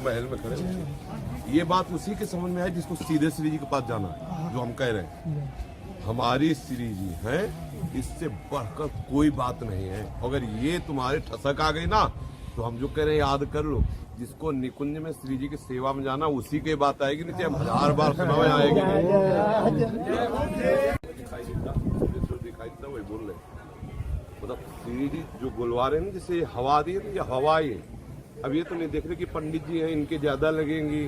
महल में खड़े हो। ये बात उसी के समझ में आई जिसको सीधे श्री जी के पास जाना है, जो हम कह रहे हैं। हमारी श्री जी हैं, इससे बढ़कर कोई बात नहीं है। अगर ये तुम्हारे ठसक आ गई ना, तो हम जो कह रहे हैं याद कर लो। जिसको निकुंज में श्री जी की सेवा में जाना, उसी के बात आएगी, नहीं हम 1000 बार सुनावे आएगी। दिखाई देता वही बोल रहे, मतलब श्री जी जो गुलवा रहे हैं, जैसे हवा दी है, ये हवा ही है। अब ये तो नहीं देख रहे कि पंडित जी हैं, इनके ज्यादा लगेंगी,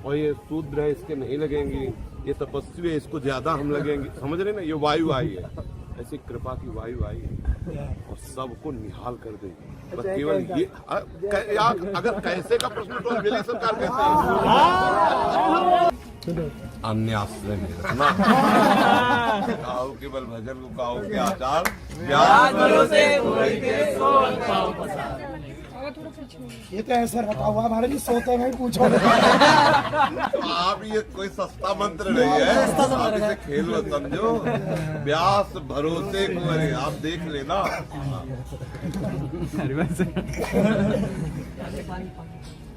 और ये शूद्र है, इसके नहीं लगेंगी। ये तपस्वी है, इसको ज्यादा हम लगेंगे। समझ रहे ना, ये वायु आई है, ऐसी कृपा की वायु आई है और सबको निहाल कर देगी। बस केवल ये अगर कैसे का प्रश्न तो मेरी सरकार कहती है अन्य आश्रय में रखना। काऊ केवल भजन को काऊ के आचार ये तो ऐसा रखा हुआ हमारे भी सोते में पूछो। तो आप ये कोई सस्ता मंत्र नहीं है, आप इसे खेल मत समझो। व्यास भरोसे को आप देख लेना।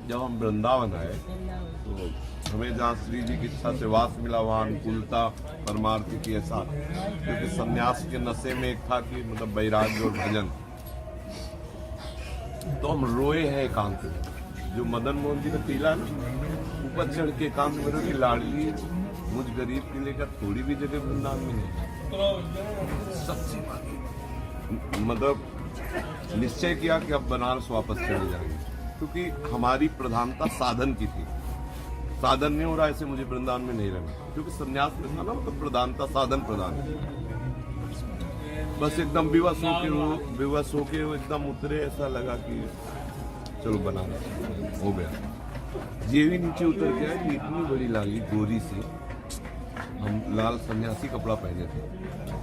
जब हम वृंदावन आए तो हमें जहाँ श्री जी की इच्छा से वास मिला, वहाँ अनुकूलता परमार्थी की ऐसा, क्योंकि संन्यास के नशे में एक था कि मतलब वैराग्य और भजन। तो हम रोए हैं एकांत में। जो मदन मोहन जी का टीला ना, ऊपर चढ़ के एकांत में रोए, लाडली मुझ गरीब के लेकर थोड़ी भी जगह वृंदावन में नहीं। सच्ची बात, मतलब निश्चय किया कि अब बनारस वापस चले जाएंगे, क्योंकि हमारी प्रधानता साधन की थी। साधन नहीं हो रहा, ऐसे मुझे वृंदावन में नहीं रहना, क्योंकि संन्यास में था ना, मतलब प्रधानता साधन प्रधान। बस एकदम विवश होके एकदम उतरे, ऐसा लगा कि चलो बनारस हो गया। ये भी नीचे उतर गया, ये इतनी बड़ी लाली गोरी सी, हम लाल सन्यासी कपड़ा पहने थे,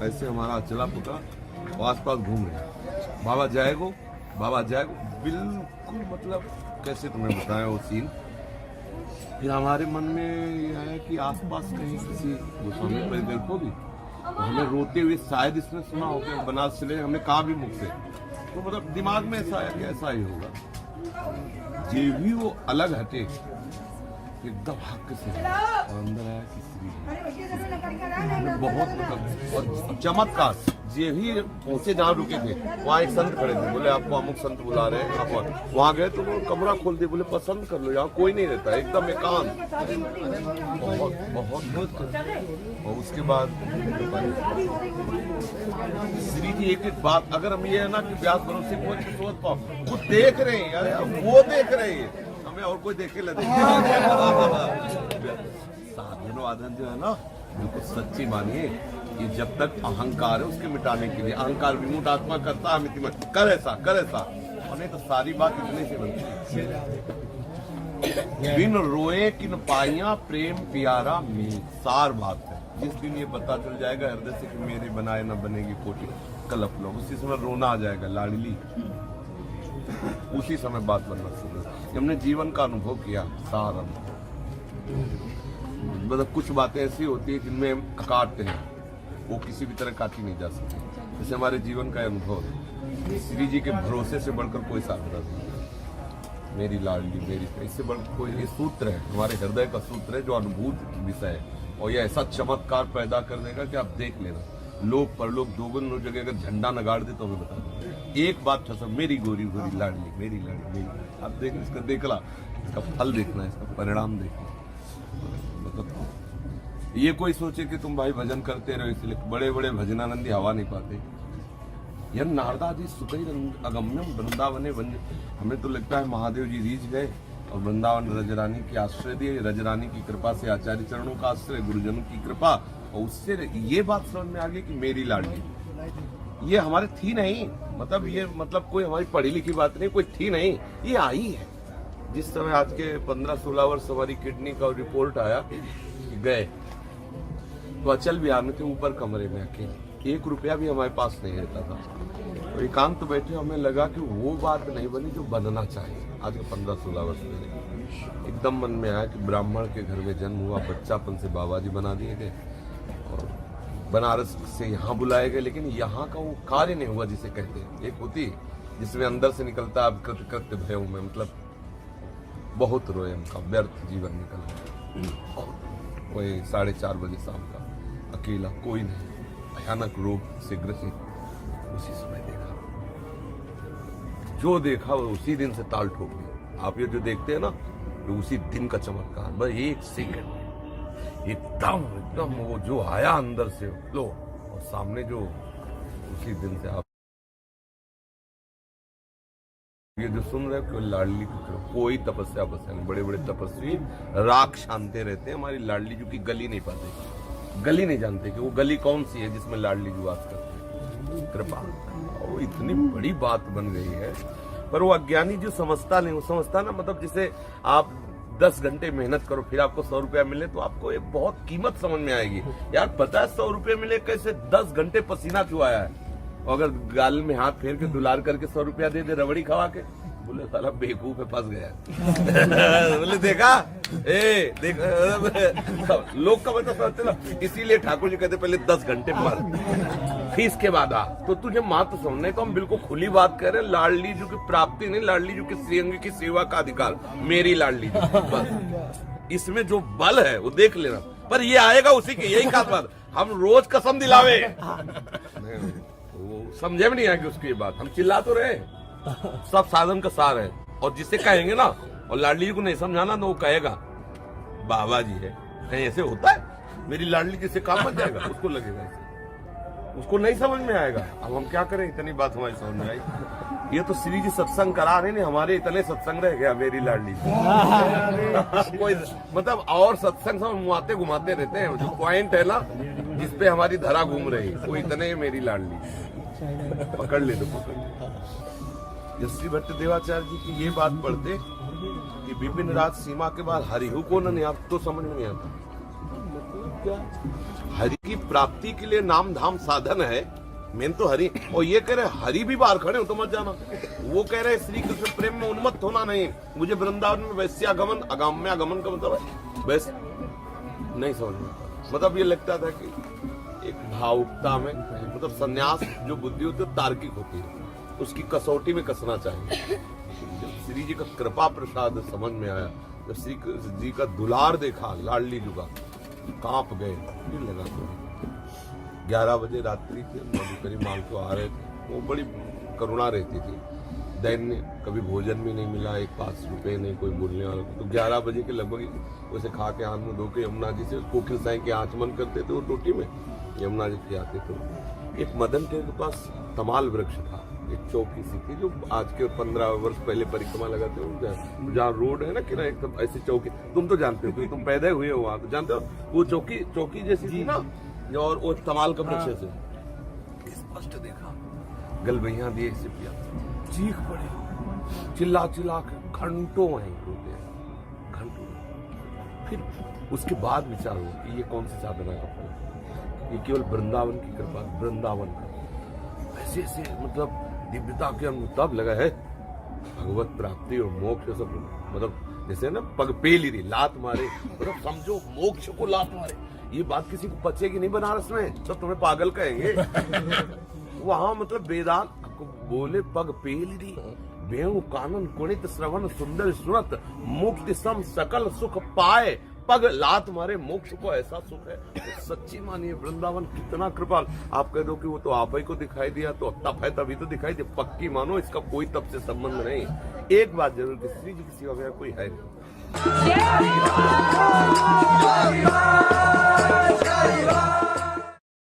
ऐसे हमारा अचला पुता आस पास घूम रहे। बाबा जाएगो, बाबा जाएगो, बिल्कुल मतलब कैसे तुम्हें बताया वो सीन। फिर हमारे मन में ये आया कि आसपास कहीं किसी गोस्वामी परिकर को भी, तो हमें रोते हुए शायद इसने सुना हो कि बनारस चले, हमने कहा भी मुख से, तो मतलब दिमाग में ऐसा आया कि ऐसा ही होगा। जे भी वो अलग हटे, एकदम हक से और अंदर आया कि बहुत मतलब और चमत्कार। ये भी पहुंचे जहाँ रुके थे, वहाँ एक संत खड़े थे, बोले आपको अमुक संत बुला रहे हैं। आप वहाँ गए तो वो कमरा खोल दिए, बोले पसंद कर लो, यहाँ कोई नहीं रहता, एकदम एकांत। बहुत बहुत। और उसके बाद श्री जी एक बात, अगर हम ये है ना कि व्यास भरोसे को सोच पाओ, वो देख रहे हैं, अरे वो देख रहे हैं, हमें और कोई देखे लगे। साधन वादन जो है ना, बिल्कुल सच्ची मानिए कि जब तक अहंकार है उसके मिटाने के लिए, अहंकार विमुट आत्मा करता है, कर ऐसा और नहीं तो सारी बात इतने से बनती है। बिन रोए किन पाइया प्रेम प्यारा में, सार बात है। जिस दिन ये पता चल जाएगा हृदय से कि मेरे बनाए न बनेगी कोटि कलप लो, उसी समय रोना आ जाएगा लाडली, उसी समय बात बनना शुरू। हमने जीवन का अनुभव किया, सार मतलब कुछ बातें ऐसी होती है जिनमें हम काटते हैं, वो किसी भी तरह काटी नहीं जा सकती। जैसे हमारे जीवन का अनुभव है, श्री जी के भरोसे से बढ़कर कोई साधना नहीं। मेरी लाडली मेरी, इससे बढ़कर कोई, ये सूत्र है, हमारे हृदय का सूत्र है, जो अनुभूत विषय है, और ये ऐसा चमत्कार पैदा कर देगा कि आप देख लेना। लोग परलोक दोगुन जगह अगर झंडा नगाड़ दे तो हमें बता दो, एक बात ठसा, मेरी गोरी गोरी लाडली मेरी लाडली मेरी। आप देख, इसका देखला, इसका फल देखना, इसका परिणाम देखना। ये कोई सोचे कि तुम भाई भजन करते रहो इसलिए, बड़े बड़े भजनानंदी हवा नहीं पाते। यह नारदाजी सुखई अगम्यम वृंदावने वन्य। हमें तो लगता है महादेव जी रीझ गए और वृंदावन रजरानी की आश्रय दिए, रजरानी की कृपा से, आचार्य चरणों का आश्रय, गुरुजनों की कृपा, और उससे ये बात समझ में आ गई कि मेरी लाडली ये हमारे थी नहीं, मतलब ये मतलब कोई हमारी पढ़ी लिखी बात नहीं, कोई थी नहीं, ये आई है। जिस समय आज के 15-16 वर्ष हमारी किडनी का रिपोर्ट आया, गए तो अचल बिहार में थे, ऊपर कमरे में अकेले, 1 रुपया भी हमारे पास नहीं रहता था। तो एकांत बैठे, हमें लगा कि वो बात नहीं बनी जो बनना चाहिए। आज के 15-16 वर्ष पहले एकदम मन में आया कि ब्राह्मण के घर में जन्म हुआ, बच्चापन से बाबा जी बना दिए गए और बनारस से यहाँ बुलाए गए, लेकिन यहाँ का वो कार्य नहीं हुआ जिसे कहते हैं। एक होती जिसमें अंदर से निकलता अब कृत्य भय में, मतलब बहुत रोए, उनका व्यर्थ जीवन निकल गया। वही 4:30 बजे शाम का, अकेला, कोई नहीं, भयानक रोग से ग्रसित। उसी समय देखा, जो देखा वो उसी दिन से ताल ठोक गया। आप ये जो देखते हैं ना, तो उसी दिन का चमत्कार, बस 1 सेकंड एकदम वो जो आया अंदर से लो, और सामने जो उसी दिन से आप ये जो सुन रहे हो, लाडली की तरफ कोई तपस्या नहीं। बड़े बड़े तपस्वी राख शांते रहते हैं, हमारी लाडली जी की गली नहीं पाते, गली नहीं जानते कि वो गली कौन सी है जिसमें लाडली जी वास करते हैं। कृपा, वो इतनी बड़ी बात बन गई है। पर वो अज्ञानी जो समझता नहीं, वो समझता ना, मतलब जैसे आप 10 घंटे मेहनत करो, फिर आपको 100 रुपया मिले, तो आपको एक बहुत कीमत समझ में आएगी। यार पता है 100 रुपये मिले कैसे? 10 घंटे पसीना क्यों आया है? और अगर गाल में हाथ फेर के दुलार करके 100 रुपया दे दे रबड़ी खवा के, बोले साला बेवकूफ है, फंस गया। बोले देखा, लोग का मतलब समझते ना, इसीलिए ठाकुर जी कहते पहले 10 घंटे पढ़, फीस के बाद आ। तो तुझे मात्र समझने को हम बिल्कुल खुली बात कर रहे हैं। लाडली जी की प्राप्ति नहीं, लाडली जी के श्रीअंग की सेवा का अधिकार, मेरी लाडली जी, बस। इसमें जो बल है वो देख लेना, पर ये आएगा उसी के, यही खास बात। हम रोज कसम दिलावे, वो समझे भी नहीं आएगी उसकी ये बात। हम चिल्ला तो रहे, सब साधन का सार है। और जिसे कहेंगे ना, और लाडली जी को नहीं समझाना, तो वो कहेगा बाबा जी है, कहीं ऐसे होता है? मेरी लाडली जिसे काम बन जाएगा, उसको लगेगा ऐसे, उसको नहीं समझ में आएगा। अब हम क्या करें, इतनी बात हमारी समझ में आई। ये तो श्री जी सत्संग करा रहे नहीं, हमारे इतने सत्संग रह गया मेरी लाडली कोई मतलब और सत्संग सब घुमाते घुमाते रहते हैं। जो पॉइंट है ना जिसपे हमारी धरा घूम रही, वो इतने मेरी लाडली, पकड़ ले तो पकड़ ले। श्री भट्ट देवाचार्य जी की ये बात पढ़ते कि विपिन राज सीमा के बाद हरिहु को नहीं, आप तो समझ में नहीं आता क्या? हरि की प्राप्ति के लिए नाम धाम साधन है, मेन तो हरि। और ये कह रहे हरि भी बाहर खड़े हो तो मत जाना। वो कह रहे श्री कृष्ण प्रेम में उन्मत्त होना नहीं, मुझे वृंदावन में वैश्यागमन अगाम्यागमन का मतलब वैसे नहीं समझ में आता। मतलब ये लगता था कि एक भावुकता में, मतलब संन्यास जो बुद्धि होती है तार्किक होती है, उसकी कसौटी में कसना चाहिए। जब श्री जी का कृपा प्रसाद समझ में आया, जब श्री जी का दुलार देखा लाडली जी का, कांप गए। फिर लगा तो 11 बजे रात्रि थे, मधुकरी मांग को आ रहे थे। वो बड़ी करुणा रहती थी, दैन्य, कभी भोजन भी नहीं मिला, एक 5 रुपए नहीं, कोई बोलने वाला। तो 11 बजे के लगभग उसे खा के हाथ मुंह धो के यमुना जी से कोकिल साई के आचमन करते थे, वो टोटी में यमुना जी के आते थे। एक मदन के पास तमाल वृक्ष था, एक चौकी सी थी, जो आज के 15 वर्ष पहले परिक्रमा लगाते हो, जहाँ रोड है ना किना, एकदम ऐसी चौकी, तुम तो जानते हो क्योंकि तुम पैदा हुए हो वहां, तो जानते हो वो चौकी जैसी थी ना, और वो तमाल का वृक्ष से स्पष्ट देखा। गलबैया दिए से पिया, चीख पड़े, चिल्ला के घंटों वहीं रोते हैं, घंटों। फिर उसके बाद विचार हुआ कि ये कौन सी साधना का फल, ये केवल वृंदावन की कृपा, वृंदावन का ऐसे ऐसे मतलब दिव्यता के अनुभव तब लगा है। भगवत प्राप्ति और मोक्ष सब, मतलब जैसे ना पग पेल ही लात मारे, मतलब समझो मोक्ष को लात मारे। ये बात किसी को पचेगी नहीं बनारस में, सब तुम्हें पागल कहेंगे। वहां मतलब वेदांत आपको बोले पग पेल री, बेहू कानन कुणित श्रवण सुंदर सुनत, मुक्ति सम सकल सुख पाए, पग लात मारे मोक्ष को ऐसा सुख है। तो सच्ची मानिए वृंदावन कितना कृपाल। आप कह दो कि वो तो आप ही को दिखाई दिया, तो तप है तभी तो दिखाई दे, पक्की मानो इसका कोई तप से संबंध नहीं। एक बात जरूर कि श्री जी की सेवा में कोई है नहीं।